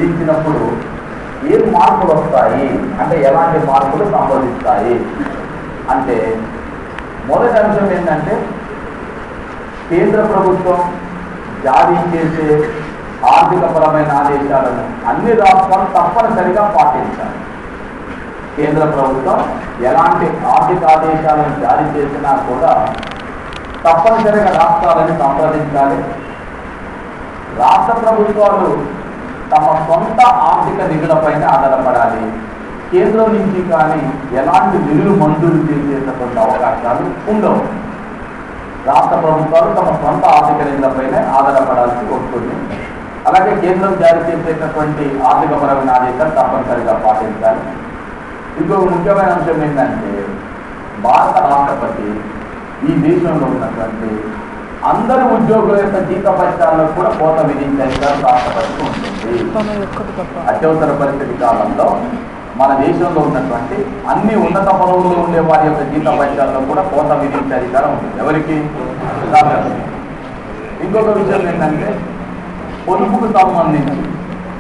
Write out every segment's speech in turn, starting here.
విధించినప్పుడు ఏం మార్పులు వస్తాయి అంటే ఎలాంటి మార్పులు సంభవిస్తాయి అంటే మొదటి అంశం ఏంటంటే కేంద్ర ప్రభుత్వం జారీ చేసే ఆర్థికపరమైన ఆదేశాలను అన్ని రాష్ట్రాలు తప్పనిసరిగా పాటించాలి. కేంద్ర ప్రభుత్వం ఎలాంటి ఆర్థిక ఆదేశాలను జారీ చేసినా కూడా తప్పనిసరిగా రాష్ట్రాలను సంప్రదించాలి. రాష్ట్ర ప్రభుత్వాలు తమ సొంత ఆర్థిక నిధులపైన ఆధారపడాలి. కేంద్రం నుంచి కానీ ఎలాంటి నిధులు మంజూరు చేసేటటువంటి అవకాశాలు ఉండవు. రాష్ట్ర ప్రభుత్వాలు తమ సొంత ఆర్థిక నిధులపైనే ఆధారపడాల్సి వస్తుంది. అలాగే కేంద్రం జారీ చేసేటటువంటి ఆర్థికపరమైన ఆదేశాలు తప్పనిసరిగా పాటించాలి. ఇంకొక ముఖ్యమైన అంశం ఏంటంటే భారత రాష్ట్రపతి ఈ దేశంలో ఉన్నటువంటి అందరు ఉద్యోగుల యొక్క జీతపత్యాల్లో కూడా కోత విధించే అధికారం రాష్ట్రపతికి ఉంటుంది. అత్యవసర పరిస్థితి కాలంలో మన దేశంలో ఉన్నటువంటి అన్ని ఉన్నత పదవుల్లో ఉండే వారి యొక్క జీతపత్యాల్లో కూడా కోత విధించే అధికారం ఉంటుంది. ఎవరికి? రాష్ట్రపతి. ఇంకొక విషయం ఏంటంటే పొదుపుకు సంబంధించి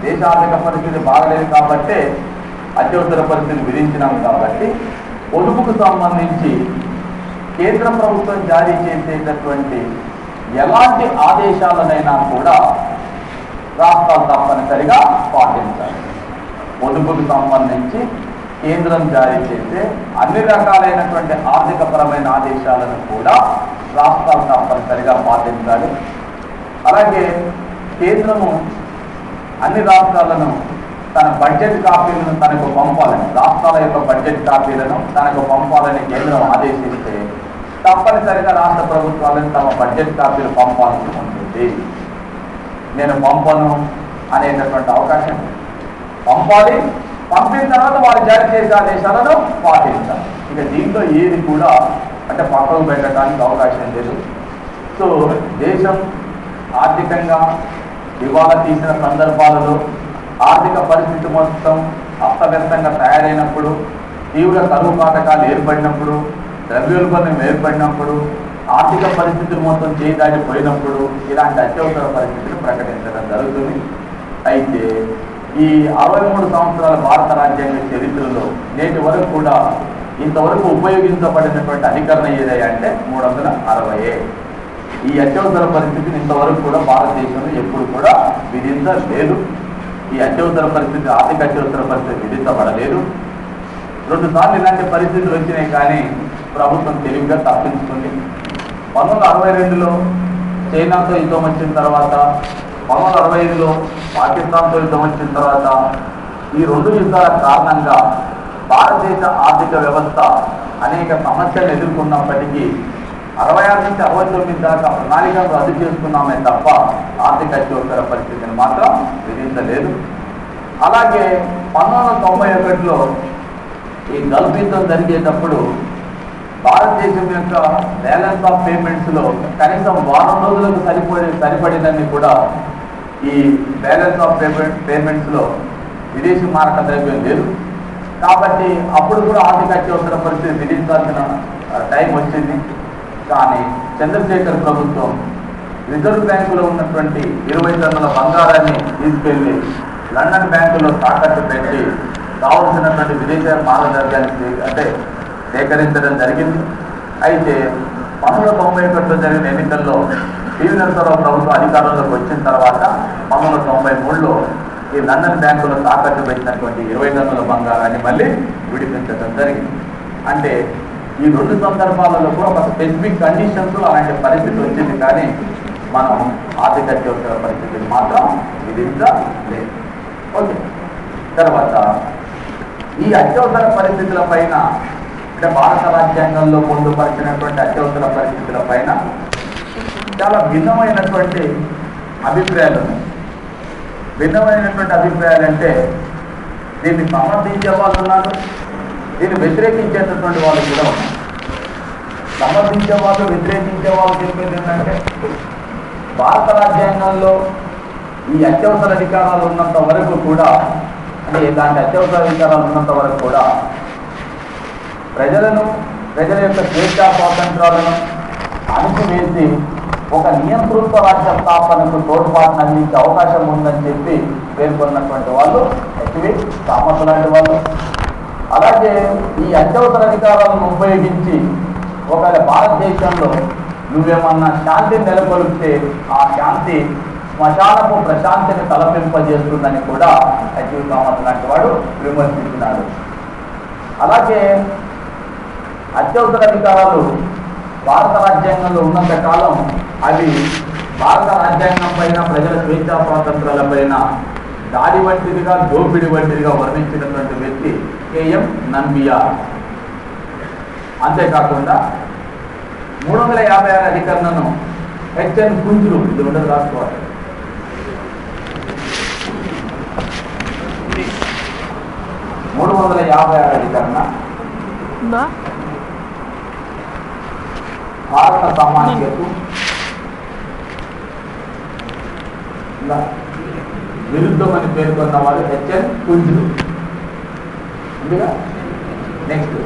దేశ ఆర్థిక పరిస్థితి బాగలేదు కాబట్టే అత్యవసర పరిస్థితి విధించినాం కాబట్టి పొదుపుకు సంబంధించి కేంద్ర ప్రభుత్వం జారీ చేసేటటువంటి ఎలాంటి ఆదేశాలనైనా కూడా రాష్ట్రాలు తప్పనిసరిగా పాటించాలి. పొదుపుకు సంబంధించి కేంద్రం జారీ చేసే అన్ని రకాలైనటువంటి ఆర్థికపరమైన ఆదేశాలను కూడా రాష్ట్రాలు తప్పనిసరిగా పాటించాలి. అలాగే కేంద్రము అన్ని రాష్ట్రాలను తన బడ్జెట్ కాపీలను తనకు పంపాలని, రాష్ట్రాల యొక్క బడ్జెట్ కాపీలను తనకు పంపాలని కేంద్రం ఆదేశిస్తే తప్పనిసరిగా రాష్ట్ర ప్రభుత్వాలను తమ బడ్జెట్ కాపీలు పంపాల్సి ఉంటుంది. నేను పంపను అనేటటువంటి అవకాశం పంపాలి. పంపిన తర్వాత వారు జారీ చేసే ఆదేశాలను పాటించాలి. ఇక దీంట్లో ఏది కూడా అంటే పక్కకు పెట్టడానికి అవకాశం లేదు. సో దేశం ఆర్థికంగా దివాలా తీసిన సందర్భాలలో ఆర్థిక పరిస్థితి మొత్తం అస్తవ్యస్తంగా తయారైనప్పుడు, తీవ్ర కరువు కాటకాలు ఏర్పడినప్పుడు, ద్రవ్యోల్బణం ఏర్పడినప్పుడు, ఆర్థిక పరిస్థితులు మొత్తం చేయి దాటిపోయినప్పుడు ఇలాంటి అత్యవసర పరిస్థితులు ప్రకటించడం జరుగుతుంది. అయితే ఈ 63 సంవత్సరాల భారత రాజ్యాంగ చరిత్రలో నేటి వరకు కూడా ఇంతవరకు ఉపయోగించబడినటువంటి అధికరణ ఏదైనా అంటే 360. ఈ అత్యవసర పరిస్థితిని ఇంతవరకు కూడా భారతదేశంలో ఎప్పుడు కూడా విధించలేదు. ఈ అత్యవసర పరిస్థితి, ఆర్థిక అత్యవసర పరిస్థితి విధించబడలేదు. 2 సార్లు ఇలాంటి పరిస్థితులు వచ్చినాయి కానీ ప్రభుత్వం తెలివిగా తప్పించుకుంది. 1962లో చైనాతో యుద్ధం వచ్చిన తర్వాత, 1965లో పాకిస్తాన్తో యుద్ధం వచ్చిన తర్వాత ఈ 2 యుద్ధాల కారణంగా భారతదేశ ఆర్థిక వ్యవస్థ అనేక సమస్యలు ఎదుర్కొన్నప్పటికీ 66 నుంచి 69 దాకా ప్రణాళికను రద్దు చేసుకున్నామే తప్ప ఆర్థిక అత్యవసర పరిస్థితిని మాత్రం విధించలేదు. అలాగే 1991లో ఈ గల్ఫ్ యుద్ధం జరిగేటప్పుడు భారతదేశం యొక్క బ్యాలెన్స్ ఆఫ్ పేమెంట్స్లో కనీసం వారం రోజులకు సరిపడినన్ని కూడా ఈ బ్యాలెన్స్ ఆఫ్ పేమెంట్స్లో విదేశీ మారక ద్రవ్యం లేదు. కాబట్టి అప్పుడు కూడా ఆర్థిక అత్యవసర పరిస్థితి విధించాల్సిన టైం వచ్చింది. కానీ చంద్రశేఖర్ ప్రభుత్వం రిజర్వ్ బ్యాంకులో ఉన్నటువంటి 20 టన్నుల బంగారాన్ని తీసుకెళ్లి లండన్ బ్యాంకులో తాకట్టు పెట్టి కావలసినటువంటి విదేశీ మారద్రవ్యాన్ని అంటే సేకరించడం జరిగింది. అయితే 1991లో జరిగిన ఎన్నికల్లో పివి నరసింహారావు ప్రభుత్వం అధికారంలోకి వచ్చిన తర్వాత 1993లో ఈ లండన్ బ్యాంకులో తాకట్టు పెట్టినటువంటి 20 టన్నుల బంగారాన్ని మళ్ళీ విడిపించడం జరిగింది. అంటే ఈ 2 సందర్భాలలో కూడా ఒక స్పెసిఫిక్ కండిషన్స్ అలాంటి పరిస్థితి వచ్చింది కానీ మనం ఆర్థిక అత్యవసర పరిస్థితిని మాత్రం విధించలేదు. ఓకే, తర్వాత ఈ అత్యవసర పరిస్థితుల పైన అంటే భారత రాజ్యాంగంలో పొందుపరిచినటువంటి అత్యవసర పరిస్థితుల పైన చాలా భిన్నమైనటువంటి అభిప్రాయాలు ఉన్నాయి. భిన్నమైనటువంటి అభిప్రాయాలు అంటే దీన్ని సమర్థించే వాళ్ళు ఉన్నారు, దీన్ని వ్యతిరేకించేటటువంటి వాళ్ళు కూడా ఉన్నారు. సమర్థించే వాళ్ళు, వ్యతిరేకించే వాళ్ళు చెప్పేది ఏంటంటే భారత రాజ్యాంగంలో ఈ అత్యవసర అధికారాలు ఉన్నంత వరకు కూడా అంటే ఇలాంటి అత్యవసర అధికారాలు ఉన్నంత వరకు కూడా ప్రజల యొక్క స్వేచ్ఛా స్వాతంత్రాలను అణిచివేసి ఒక నియంతృత్వ రాజ్య స్థాపనకు తోడ్పాటును అందించే అవకాశం ఉందని చెప్పి పేర్కొన్నటువంటి వాళ్ళు హెచ్వి థామస్ లాంటి వాళ్ళు. అలాగే ఈ అత్యవసర అధికారాలను ఉపయోగించి ఒకవేళ భారతదేశంలో నువ్వేమన్నా శాంతిని నెలకొల్పితే ఆ శాంతి శ్మశానపు ప్రశాంతిని తలపింపజేస్తుందని కూడా హెచ్వి థామస్ లాంటి వాడు విమర్శించినాడు. అలాగే అత్యవసర అధికారాలు భారత రాజ్యాంగంలో ఉన్నంత కాలం అవి భారత రాజ్యాంగం పైన ప్రజల స్వేచ్ఛా స్వాతంత్రాల పైన దాడి వంటిదిగా దోపిడి వంటిదిగా వర్ణించినటువంటి వ్యక్తి కేఎం నంబియార్. అంతేకాకుండా 356 అధికరణను హెచ్ఎన్ కుంజ్రు ఇది ఉండదు రాసుకోవాలి. మూడు 356 అధికరణ భారత సామాన్యతకు విరుద్ధమని పేర్కొన్న వారు హెచ్ఎన్ కుంజ్రు. నెక్స్ట్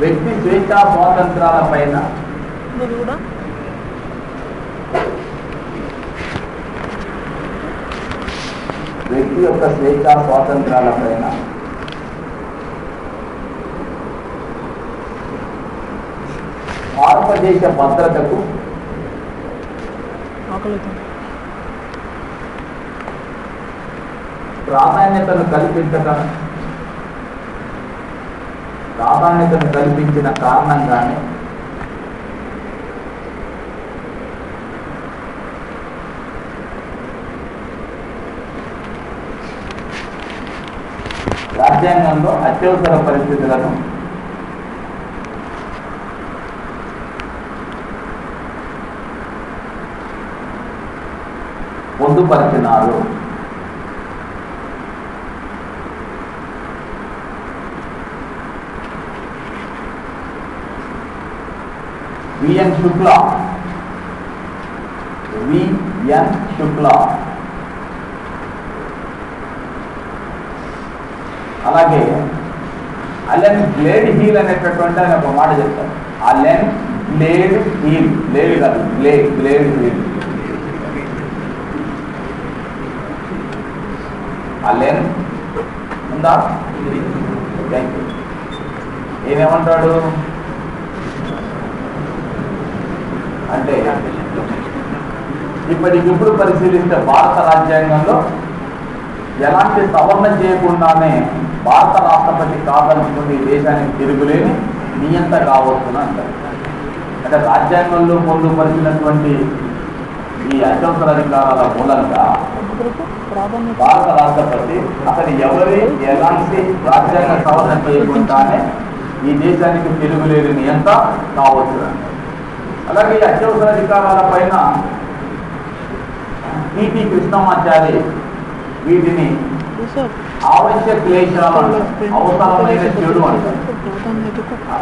వ్యక్తి స్వేచ్ఛా స్వాతంత్రాల పైన వ్యక్తి యొక్క స్వేచ్ఛా స్వాతంత్రాల పైన భారతదేశ భద్రతకు ప్రాధాన్యతను కల్పించిన కారణంగానే రాజ్యాంగంలో అత్యవసర పరిస్థితులను పొందుపరిచినారు. విఎన్ శుక్లా అలాగే అలెన్ గ్లేడ్ హీల్ అనేటటువంటి ఆయన ఒక మాట చెప్తారు. అలెన్ గ్లేడ్ హీల్, గ్లేడ్ కాదు గ్లేడ్ హీల్. అలెన్ ఉందా? Thank you. ఈయనేమంటాడు అంటే ఇప్పటికిప్పుడు పరిశీలిస్తే భారత రాజ్యాంగంలో ఎలాంటి సవరణ చేయకుండానే భారత రాష్ట్రపతి కాదనుకుని దేశానికి తిరుగులేని నియంత కావచ్చును అంటారు. అంటే రాజ్యాంగంలో పొందుపరిచినటువంటి ఈ అత్యవసర అధికారాల మూలంగా భారత రాష్ట్రపతి అసలు ఎలాంటి రాజ్యాంగ సవరణ చేయకుండానే ఈ దేశానికి తిరుగులేని నియంత కావచ్చు. అలాగే ఈ అత్యవసర అధికారాల పైన టి కృష్ణమాచారి వీటిని ఆవశ్యక క్లేశాలను అవసరమైన చెడు అంటారు.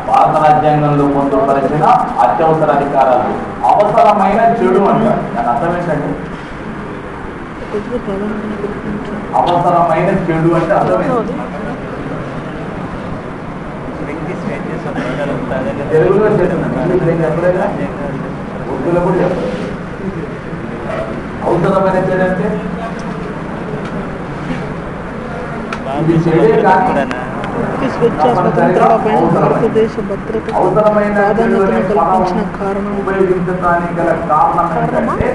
భారత రాజ్యాంగంలో పొందుపరిచిన అత్యవసర అధికారాలు అవసరమైన చెడు అంటారు. దాని అర్థం ఏంటంటే అవసరమైన చెడు అంటే అర్థమైంది. తెలుగులో చెప్పలేదా? ఉర్దూలో కూడా చెప్పలేదు. అవసరమైన చెడు అంటే ఇది చెడే కానీ అవసరమైన ఉపయోగించడానికి గల కారణం ఏంటంటే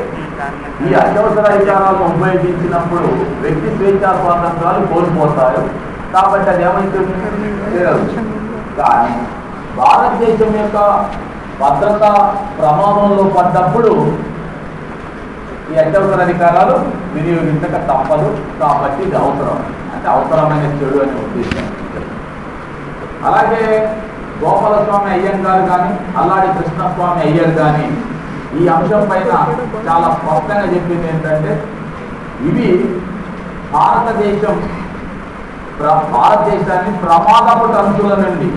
ఈ అత్యవసర అధికారాలను ఉపయోగించినప్పుడు వ్యక్తి స్వేచ్ఛా స్వాతంత్రాలు కోల్పోతారు కాబట్టి అది ఏమైతుంది. కానీ భారతదేశం యొక్క భద్రత ప్రమాదంలో పడ్డప్పుడు ఈ అత్యవసర అధికారాలు వినియోగించక తప్పదు కాబట్టి ఇది అవసరం, అంటే అవసరమైన చెడు అనే ఉద్దేశం. అలాగే గోపాలస్వామి అయ్యంగారు కానీ అల్లాడి కృష్ణస్వామి అయ్యర్ కానీ ఈ అంశం పైన చాలా స్పష్టంగా చెప్పింది ఏంటంటే ఇవి భారతదేశాన్ని ప్రమాదపు తంతుల నుండి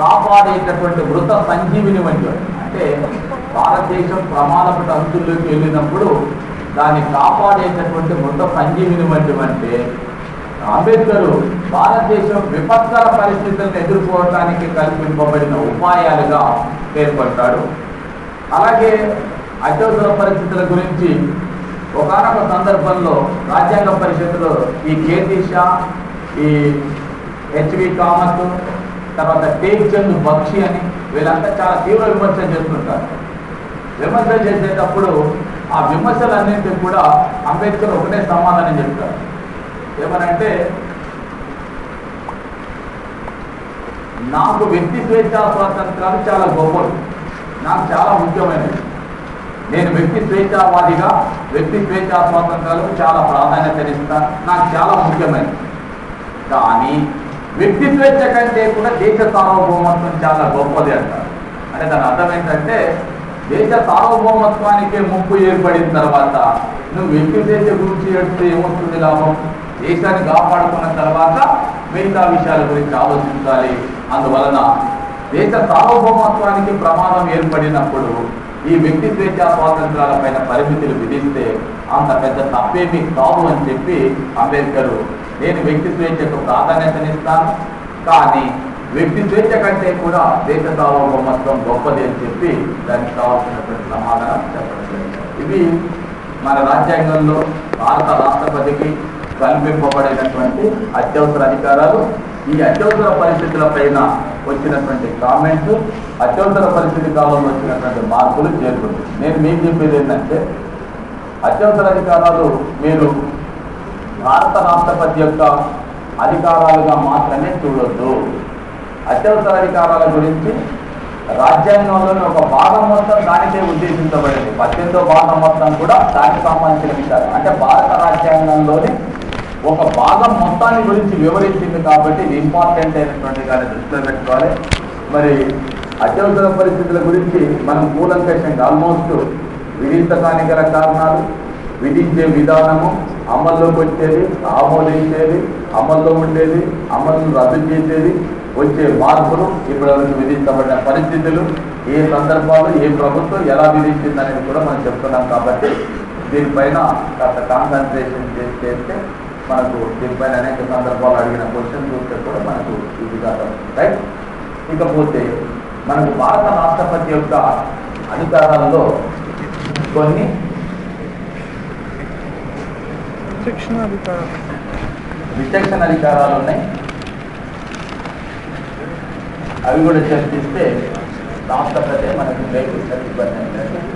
కాపాడేటటువంటి మృత సంజీవిని వంటి. అంటే భారతదేశం ప్రమాదపు తంతుల్లోకి వెళ్ళినప్పుడు దాన్ని కాపాడేటటువంటి మృత సంజీవిని వంటి అంటే అంబేద్కర్ భారతదేశం విపత్కర పరిస్థితులను ఎదుర్కోవడానికి కల్పింపబడిన ఉపాయాలుగా పేర్కొంటాడు. అలాగే అత్యవసర పరిస్థితుల గురించి ఒకనొక సందర్భంలో రాజ్యాంగ పరిషత్తులో ఈ కేటీ షా, ఈ హెచ్వి కామత్, తర్వాత టేక్ చంద్ బక్షి అని వీళ్ళంతా చాలా తీవ్ర విమర్శలు చేస్తుంటారు. విమర్శలు చేసేటప్పుడు ఆ విమర్శలన్నింటికి కూడా అంబేద్కర్ ఒకటే సమాధానం చెప్తారు. ఏమనంటే, నాకు వ్యక్తి స్వేచ్ఛా స్వాతంత్రాలు చాలా గొప్పవి, నాకు చాలా ముఖ్యమైనవి. నేను వ్యక్తి స్వేచ్ఛావాదిగా వ్యక్తి స్వేచ్ఛా స్వాతంత్రాలకు చాలా ప్రాధాన్యతనిస్తాను, నాకు చాలా ముఖ్యమైనది. కానీ వ్యక్తి స్వేచ్ఛ కంటే కూడా దేశ సార్వభౌమత్వం చాలా గొప్పది అంటారు. అంటే దాని అర్థం ఏంటంటే, దేశ సార్వభౌమత్వానికి ముప్పు ఏర్పడిన తర్వాత నువ్వు వ్యక్తి స్వేచ్ఛ గురించి ఏడితే ఏమొస్తుంది లాభం? దేశాన్ని కాపాడుకున్న తర్వాత మిగతా విషయాల గురించి ఆలోచించాలి. అందువలన దేశ సార్వభౌమత్వానికి ప్రమాదం ఏర్పడినప్పుడు ఈ వ్యక్తి స్వేచ్ఛా స్వాతంత్రాల పైన పరిమితులు విధిస్తే అంత పెద్ద తప్పేమీ కాదు అని చెప్పి అంబేద్కర్, నేను వ్యక్తి స్వేచ్ఛకు ప్రాధాన్యతనిస్తాను, కానీ వ్యక్తి స్వేచ్ఛ కంటే కూడా దేశ సార్వభౌమత్వం గొప్పది అని చెప్పి దానికి కావాల్సినటువంటి సమాధానం చెప్పడం జరిగింది. ఇవి మన రాజ్యాంగంలో భారత రాష్ట్రపతికి కల్పింపబడినటువంటి అత్యవసర అధికారాలు. ఈ అత్యవసర పరిస్థితుల పైన వచ్చినటువంటి కామెంట్స్, అత్యవసర పరిస్థితి కాలంలో వచ్చినటువంటి మార్పులు చేరుకుంటుంది. నేను మీకు చెప్పేది ఏంటంటే, అత్యవసర అధికారాలు మీరు భారత రాష్ట్రపతి యొక్క అధికారాలుగా మాత్రమే చూడొద్దు. అత్యవసర అధికారాల గురించి రాజ్యాంగంలోని ఒక భాగం మొత్తం దానికే ఉద్దేశించబడింది. 18వ భాగం మొత్తం కూడా దానికి సంబంధించిన విషయాలు. అంటే భారత రాజ్యాంగంలోని ఒక భాగం మొత్తాన్ని గురించి వివరించింది కాబట్టి ఇది ఇంపార్టెంట్ అయినటువంటి దాన్ని దృష్టిలో పెట్టుకోవాలి. మరి అత్యవసర పరిస్థితుల గురించి మనం కూలంకషంగా ఆల్మోస్ట్ విధించడానికి గల కారణాలు, విధించే విధానము, అమల్లోకి వచ్చేది, ఆమోదించేది, అమల్లో ఉండేది, అమలును రద్దు చేసేది, వచ్చే మార్పులు, ఇప్పటివరకు విధించబడిన పరిస్థితులు, ఏ సందర్భాలు ఏ ప్రభుత్వం ఎలా విధించింది అనేది కూడా మనం చెప్తున్నాం. కాబట్టి దీనిపైన కాస్త కాన్సన్ట్రేషన్ చేస్తే మనకు దీనిపైన అనేక సందర్భాలు అడిగిన క్వశ్చన్ చూస్తే కూడా మనకు ఈజీగా రైట్. ఇకపోతే మనకు భారత రాష్ట్రపతి యొక్క అధికారాల్లో కొన్ని విచక్షణ అధికారాలు ఉన్నాయి. అవి కూడా చర్చిస్తే రాష్ట్రపతి మనకు లేకుండా ఇబ్బంది అంటే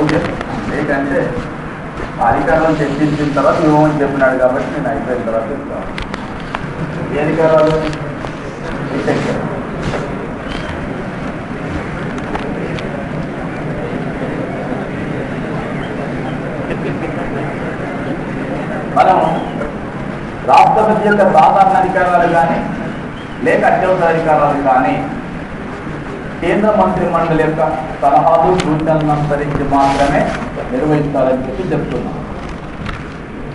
ఓకే. ఏంటంటే అధికారాలు చర్చించిన తర్వాత ఇవ్వమని చెప్పినాడు కాబట్టి నేను అయిపోయిన తర్వాత ఇస్తాను. ఏ అధికారాలు? విచక్షణ. మనం రాష్ట్రపతి యొక్క సాధారణ అధికారాలు కానీ లేక అత్యవసర అధికారాలు కానీ కేంద్ర మంత్రి మండలి యొక్క సలహాలు సూచనలను అనుసరించి మాత్రమే నిర్వహించాలని చెప్పి చెప్తున్నాం.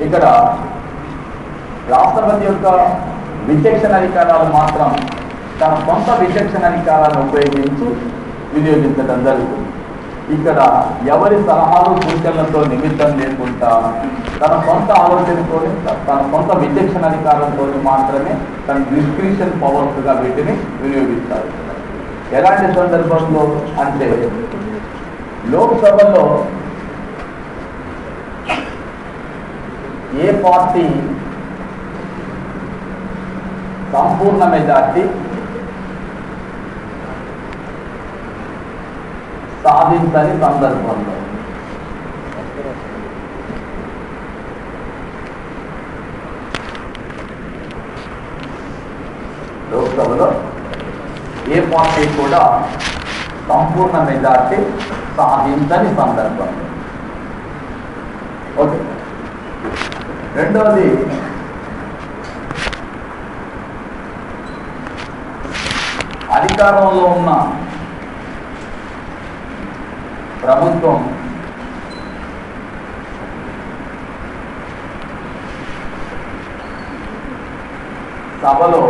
ఇక్కడ రాష్ట్రపతి యొక్క విచక్షణ అధికారాలు మాత్రం తన సొంత విచక్షణ అధికారాలను ఉపయోగించి వినియోగించడం జరుగుతుంది. ఇక్కడ ఎవరి సలహాలు సూచనలతో నిమిత్తం లేకుండా తన సొంత ఆలోచనతో, తన సొంత విచక్షణ అధికారంతో మాత్రమే తన డిస్క్రిషన్ పవర్స్గా వీటిని వినియోగిస్తారు. ఎలాంటి సందర్భంలో అంటే, లోక్సభలో ఏ పార్టీ సంపూర్ణ మెజార్టీ సాధించని సందర్భంలో లోక్సభలో ఏ పార్టీ కూడా సంపూర్ణ మెజార్టీ సాధించని సందర్భంలో. ఓకే. రెండవది, అధికారంలో ఉన్న ప్రభుత్వం సభలో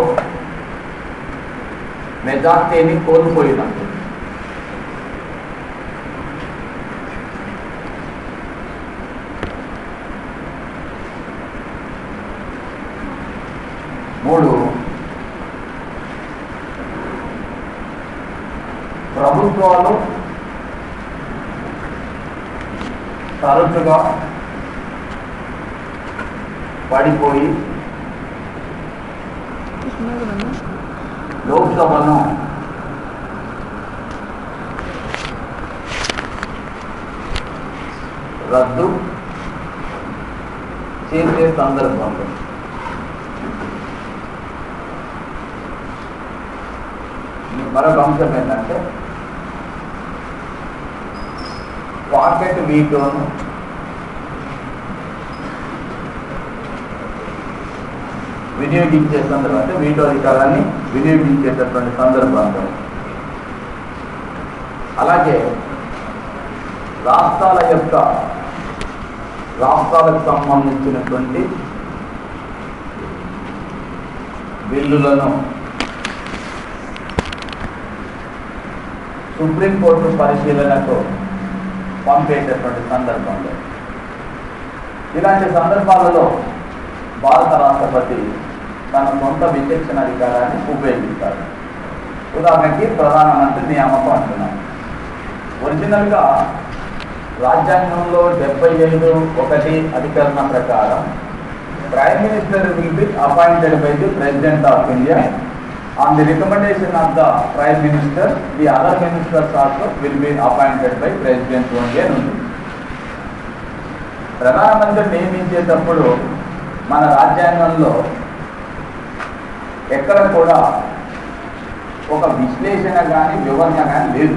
మెజార్టీని కోల్పోయినప్పుడు, 2 3 4 5 6 7 8 9 10 11 12 13 14 15 16 17 18 19 20 21 22 23 24 25 26 27 28 29 30 31 32 33 34 35 36 37 38 39 40 41 42 43 44 45 ప్రభుత్వాలు తరచుగా పడిపోయి లోక్సభను రద్దు చేసే సందర్భంలో మరొక అంశం ఏంటంటే పాకెట్ వీటోను వినియోగించే సందర్భం, అంటే వీటో అధికారాన్ని వినియోగించేటటువంటి సందర్భంలో, అలాగే రాష్ట్రాలకు సంబంధించినటువంటి బిల్లులను సుప్రీంకోర్టు పరిశీలనకు పంపేటటువంటి సందర్భంలో, ఇలాంటి సందర్భాలలో భారత రాష్ట్రపతి తన సొంత విచక్షణ అధికారాన్ని ఉపయోగిస్తారు. ఉదాహరణకి ప్రధానమంత్రి నియామకం అంటున్నాం. ఒరిజినల్గా రాజ్యాంగంలో 75(1) అధికరణ ప్రకారం prime minister will be appointed by the president of India on the recommendation of the prime minister. The other ministers also will be appointed by president only అని ఉంది. ప్రధానమంత్రి నియమించేటప్పుడు మన రాజ్యాంగంలో ఎక్కడ కూడా ఒక విశ్లేషణ కానీ వివరణ కానీ లేదు.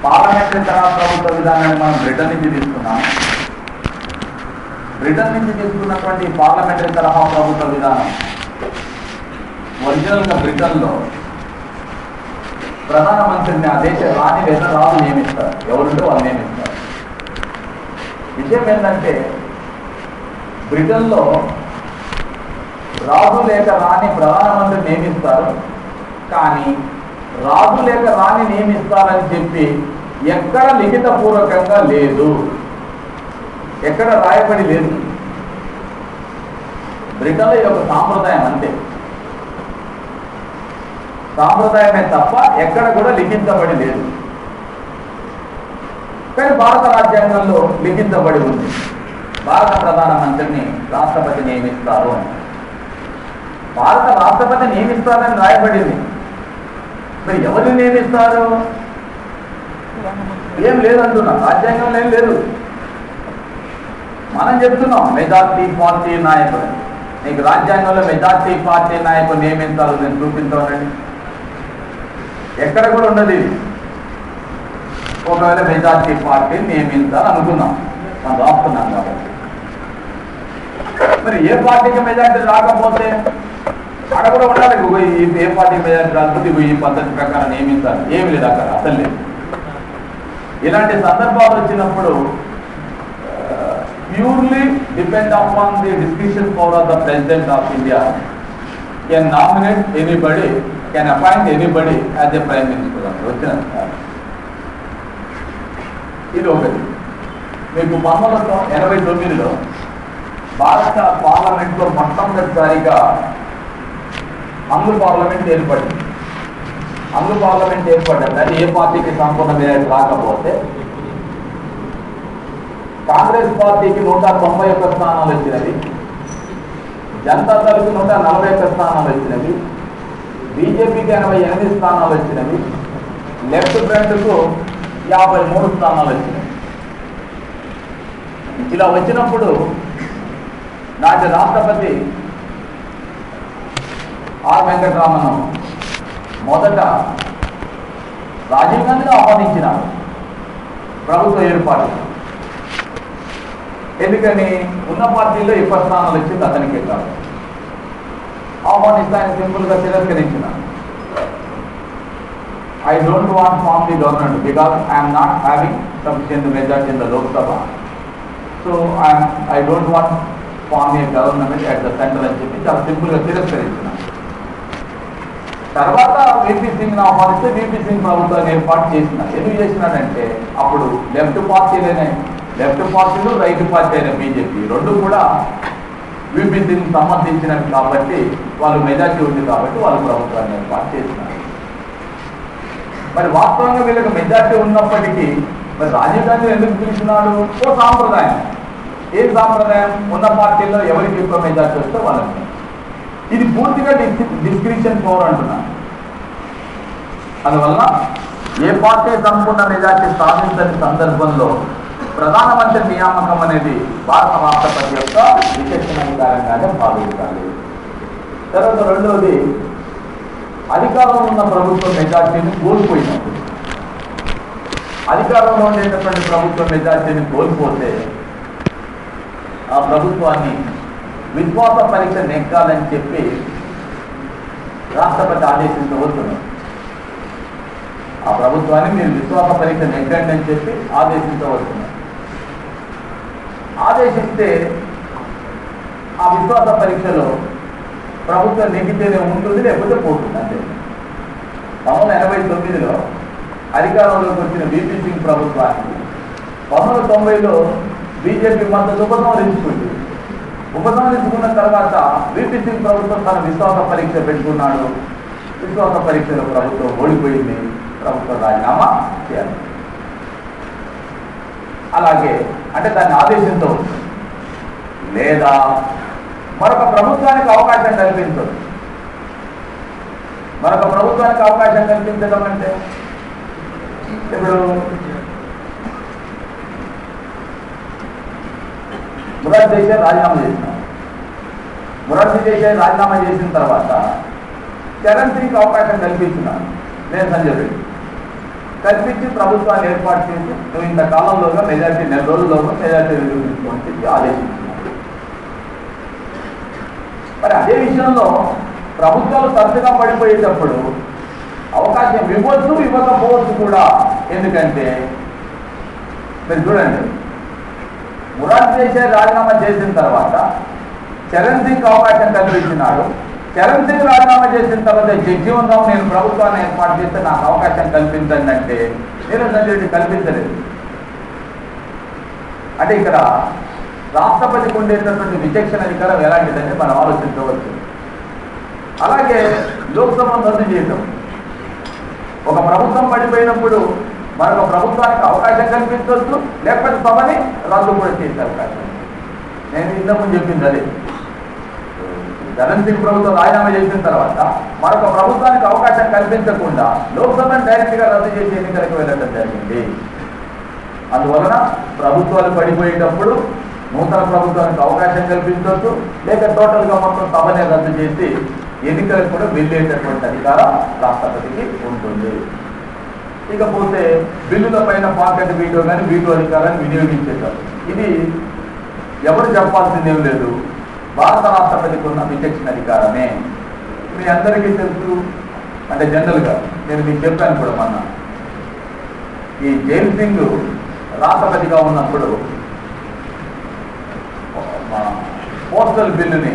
పార్లమెంటరీ తరహా ప్రభుత్వ విధానాన్ని మనం బ్రిటన్ నుంచి తీసుకున్నాం. బ్రిటన్ నుంచి తీసుకున్నటువంటి పార్లమెంటరీ తరహా ప్రభుత్వ విధానం ఒరిజినల్గా బ్రిటన్లో ప్రధానమంత్రిని ఆ దేశ రాణి లేదా రాజు నియమిస్తారు. ఎవరుంటే వాళ్ళు నియమిస్తారు. విషయం ఏంటంటే బ్రిటన్లో రాజు లేక రాణి ప్రధానమంత్రి నియమిస్తారు, కానీ రాజు లేక రాణి నియమిస్తారని చెప్పి ఎక్కడ లిఖితపూర్వకంగా లేదు, ఎక్కడ రాయబడి లేదు. బ్రిటన్లో ఇది ఒక సాంప్రదాయం, అంతే, సాంప్రదాయమే తప్ప ఎక్కడ కూడా లిఖించబడి లేదు. కానీ భారత రాజ్యాంగంలో లిఖించబడి ఉంది, భారత ప్రధానమంత్రిని రాష్ట్రపతి నియమిస్తారు అని. భారత రాష్ట్రపతి నియమిస్తారని రాయబడింది. మరి ఎవరిని నియమిస్తారు? ఏం లేదంటున్నాం, రాజ్యాంగంలో ఏం లేదు. మనం చెప్తున్నాం మెజార్టీ పార్టీ నాయకుడు. నీకు రాజ్యాంగంలో మెజార్టీ పార్టీ నాయకుడు నియమించాలి, నేను చూపించానండి, ఎక్కడ కూడా ఉండదు ఇది. ఒకవేళ మెజార్టీ పార్టీని నియమించాలి అనుకున్నాం, మనం రాస్తున్నాం కాబట్టి. మరి ఏ పార్టీకి మెజార్టీ రాకపోతే అక్కడ కూడా ఉండాలి, ఏ పార్టీకి మెజార్టీ రాకపోతే ఈ పద్ధతి ప్రకారం నియమించాలి, ఏమి లేదు అక్కడ, అసలు లేదు. ఇలాంటి సందర్భాలు వచ్చినప్పుడు purely depend upon the discretion power of the president of India can nominate anybody, can appoint anybody as a prime minister అని వచ్చిన. ఇది ఒకటి. మీకు 1989లో భారత పార్లమెంట్లో మొట్టమొదటిసారిగా అంగ్లు పార్లమెంట్ ఏర్పడింది. అంగ్లు పార్లమెంట్ ఏర్పడ్డది. అది ఏ పార్టీకి సంపూర్ణ మెజారిటీ రాకపోతే కాంగ్రెస్ పార్టీకి 191 స్థానాలు వచ్చినవి, జనతాదళకు 141 స్థానాలు వచ్చినవి, బీజేపీకి 88 స్థానాలు వచ్చినవి, లెఫ్ట్ ఫ్రంట్కు 53 స్థానాలు వచ్చినాయి. ఇలా వచ్చినప్పుడు నాటి రాష్ట్రపతి ఆర్ వెంకటరామన్ మొదట రాజీవ్ గాంధీని ఆహ్వానించినారు ప్రభుత్వ ఏర్పాటు. ఎందుకని? ఉన్న పార్టీలో ఎక్కువ స్థానాలు వచ్చింది అతనికి కాదు. ఆహ్వానిస్తే ఆయన సింపుల్గా తిరస్కరించినారు. I don't want to form the government because I am not having sufficient majority in the Lok Sabha. So I don't want to form a government at the center అని చెప్పి చాలా సింపుల్గా తిరస్కరించినారు. తర్వాత వీపీ సింగ్ ఆహ్వానిస్తే వీపీ సింగ్ ప్రభుత్వాన్ని ఏర్పాటు చేసినారు. ఎందుకు చేసినాడంటే అప్పుడు లెఫ్ట్ పార్టీలు రైట్ పార్టీ అయిన బీజేపీ రెండు కూడా వీపీసీకి సంబంధించినవి కాబట్టి వాళ్ళు మెజార్టీ ఉంది కాబట్టి వాళ్ళు ప్రభుత్వాన్ని ఏర్పాటు చేసినారు. మరి వాస్తవంగా వీళ్ళకి మెజార్టీ ఉన్నప్పటికీ మరి రాజీవ్ గాంధీ ఎందుకు పిలిచినాడు? ఓ సాంప్రదాయం. ఏం సాంప్రదాయం? ఉన్న పార్టీల్లో ఎవరికి ఎక్కువ మెజార్టీ వస్తే వాళ్ళకి. ఇది పూర్తిగా డిస్క్రిప్షన్ పవర్ అంటున్నాను. అందువల్ల ఏ పార్టీ సంపూర్ణ మెజార్టీ సాధించని సందర్భంలో ప్రధానమంత్రి నియామకం అనేది భారత రాష్ట్రపతి యొక్క విచక్షణాధికారంగానే భావించాలి. తర్వాత రెండవది, అధికారంలో ఉన్న ప్రభుత్వం మెజార్టీని కోల్పోయినప్పుడు, అధికారంలో ఉండేటటువంటి ప్రభుత్వం మెజార్టీని కోల్పోతే ఆ ప్రభుత్వాన్ని విశ్వాస పరీక్ష నెగ్గాలని చెప్పి రాష్ట్రపతి ఆదేశించవచ్చును. ఆ ప్రభుత్వాన్ని మీరు విశ్వాస పరీక్ష నెగ్గండి అని చెప్పి ఆదేశించవచ్చును. ఆదేశిస్తే ఆ విశ్వాస పరీక్షలో ప్రభుత్వం నెగ్గితేనే ఉంటుంది, లేకపోతే పోతుంది అంతే. 1989లో అధికారంలోకి వచ్చిన వీపీ సింగ్ ప్రభుత్వానికి 1990లో బీజేపీ మద్దతు ఉపసంహరించుకుంది. ఉపసంహరించుకున్న తర్వాత వీపీ సింగ్ ప్రభుత్వం తన విశ్వాస పరీక్ష పెట్టుకున్నాడు. విశ్వాస పరీక్షలో ప్రభుత్వం ఓడిపోయింది. ప్రభుత్వం రాజీనామా చేయాలి. అలాగే అంటే దాన్ని ఆదేశించవచ్చు, లేదా మరొక ప్రభుత్వానికి అవకాశం కల్పించవచ్చు. మరొక ప్రభుత్వానికి అవకాశం కల్పించడం అంటే ఇప్పుడు మొరార్జీ దేశాయ్ రాజీనామా చేసినాం. మొరార్జీ దేశాయ్ రాజీనామా చేసిన తర్వాత చరణ్ సింగ్కి అవకాశం కల్పించినాను నేను, సంజయ్ రెడ్డి కల్పించి ప్రభుత్వాన్ని ఏర్పాటు చేసి నువ్వు ఇంత కాలంలోగా మెజార్టీ 4 రోజుల్లోగా మెజార్టీ నిరూపించుకోని చెప్పి ఆదేశించినాను. మరి అదే విషయంలో ప్రభుత్వాలు తరచుగా పడిపోయేటప్పుడు అవకాశం ఇవ్వచ్చు, ఇవ్వకపోవచ్చు కూడా. ఎందుకంటే మీరు చూడండి, మొరార్జీ దేశాయ్ రాజీనామా చేసిన తర్వాత చరణ్ సింగ్ అవకాశం కల్పించినాడు. చరణ్ సింగ్ రాజీనామా చేసిన తర్వాత జగ్జీవన్ రామ్ నేను ప్రభుత్వాన్ని ఏర్పాటు చేస్తే నాకు అవకాశం కల్పించండి అంటే నేను సంజయ్ రెడ్డి కల్పించలేదు. అంటే ఇక్కడ రాష్ట్రపతికి ఉండేటటువంటి విచక్షణ అధికారం ఎలాంటిదని మనం ఆలోచించవచ్చు. అలాగే లోక్సభను రద్దు చేయటం, ఒక ప్రభుత్వం పడిపోయినప్పుడు మరొక ప్రభుత్వానికి అవకాశం కల్పించవచ్చు, లేకపోతే సభని రద్దు కూడా చేసే అవకాశం. నేను ఇంతకుముందు చెప్పింది అదే. చరణ్ సింగ్ ప్రభుత్వం రాజీనామా చేసిన తర్వాత మరొక ప్రభుత్వానికి అవకాశం కల్పించకుండా లోక్సభను డైరెక్ట్గా రద్దు చేసి ఎన్నికలకు వెళ్ళడం జరిగింది. అందువలన ప్రభుత్వాలు పడిపోయేటప్పుడు నూతన ప్రభుత్వానికి అవకాశం కల్పించవచ్చు, లేక టోటల్గా మొత్తం సభనే రద్దు చేసి ఎన్నికలకు కూడా వెళ్ళేటటువంటి అధికారం రాష్ట్రపతికి ఉంటుంది. ఇకపోతే బిల్లుల పైన పాకెట్ వీటో కానీ వీటో అధికారాన్ని వినియోగించేటారు. ఇది ఎవరు చెప్పాల్సిందేం లేదు, భారత రాష్ట్రపతికి ఉన్న విచక్షణ అధికారమే. మీ అందరికీ తెలుసు, అంటే జనరల్గా నేను మీకు చెప్పాను కూడా మొన్న, ఈ జైల్ సింగ్ రాష్ట్రపతిగా ఉన్నప్పుడు పోస్టల్ బిల్లుని,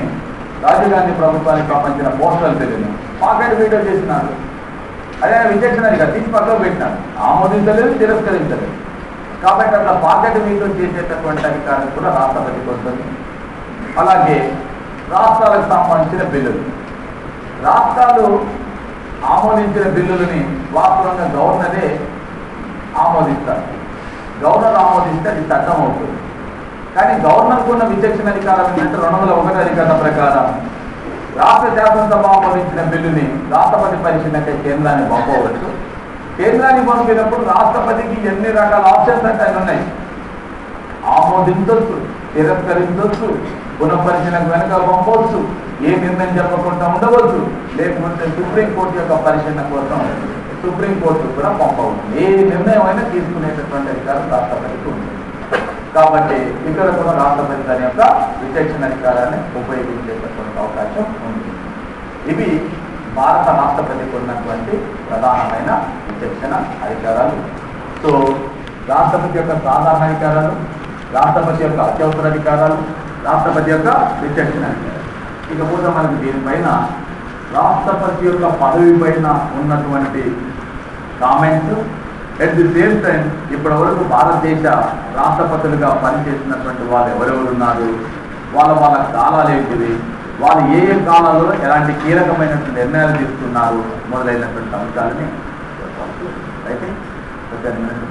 రాజీవ్ గాంధీ ప్రభుత్వానికి సంబంధించిన పోస్టల్ బిల్లుని పాకెట్ వీటో చేసినాడు. అదే విచక్షణ అధికారం తీసి పక్కకు పెట్టినాడు. ఆమోదించలేదు, తిరస్కరించలేదు. కాబట్టి అట్లా పాకెట్ వీటో చేసేటటువంటి అధికారం కూడా రాష్ట్రపతికి ఉంటుంది. అలాగే రాష్ట్రాలకు సంబంధించిన బిల్లులు, రాష్ట్రాలు ఆమోదించిన బిల్లులని వాస్తవంగా గవర్నరే ఆమోదిస్తారు. గవర్నర్ ఆమోదిస్తే అది చట్టం అవుతుంది. కానీ గవర్నర్కు ఉన్న విచక్షణ అధికారం ఏంటంటే 201 అధికారం ప్రకారం రాష్ట్ర శాసనసభ ఆమోదించిన బిల్లుని రాష్ట్రపతి పరిశీలనకై కేంద్రాన్ని పంపవచ్చు. కేంద్రాన్ని పంపినప్పుడు రాష్ట్రపతికి ఎన్ని రకాల ఆప్షన్స్ అంటే అవి ఉన్నాయి. ఆమోదించవచ్చు, తిరస్కరించవచ్చు, పునఃపరిశీలనకు వెనక పంపవచ్చు, ఏ నిర్ణయం చెప్పకుండా ఉండవచ్చు, లేకపోతే సుప్రీంకోర్టు యొక్క పరిశీలన కోసం సుప్రీంకోర్టు కూడా పంపవచ్చు. ఏ నిర్ణయం అయినా తీసుకునేటటువంటి అధికారం రాష్ట్రపతికి ఉంటుంది. కాబట్టి ఇక్కడ కూడా రాష్ట్రపతి దాని యొక్క విచక్షణ అధికారాన్ని ఉపయోగించేటటువంటి అవకాశం ఉంది. ఇవి భారత రాష్ట్రపతికి ఉన్నటువంటి ప్రధానమైన విచక్షణ అధికారాలు. సో రాష్ట్రపతి యొక్క సాధారణ అధికారాలు, రాష్ట్రపతి యొక్క అత్యవసర అధికారాలు, రాష్ట్రపతి యొక్క విచక్షణ అధికారాలు. ఇకపోతే మనకి దీనిపైన రాష్ట్రపతి యొక్క పదవి పైన ఉన్నటువంటి comments, at the same time ఇప్పటి వరకు భారతదేశ రాష్ట్రపతులుగా పనిచేసినటువంటి వాళ్ళు ఎవరెవరు ఉన్నారు, వాళ్ళ కాలాలు ఏంటివి, వాళ్ళు ఏ ఏ కాలాల్లో ఎలాంటి కీలకమైనటువంటి నిర్ణయాలు తీసుకున్నారు మొదలైనటువంటి అంశాలని అయితే 10 నిమిషాలు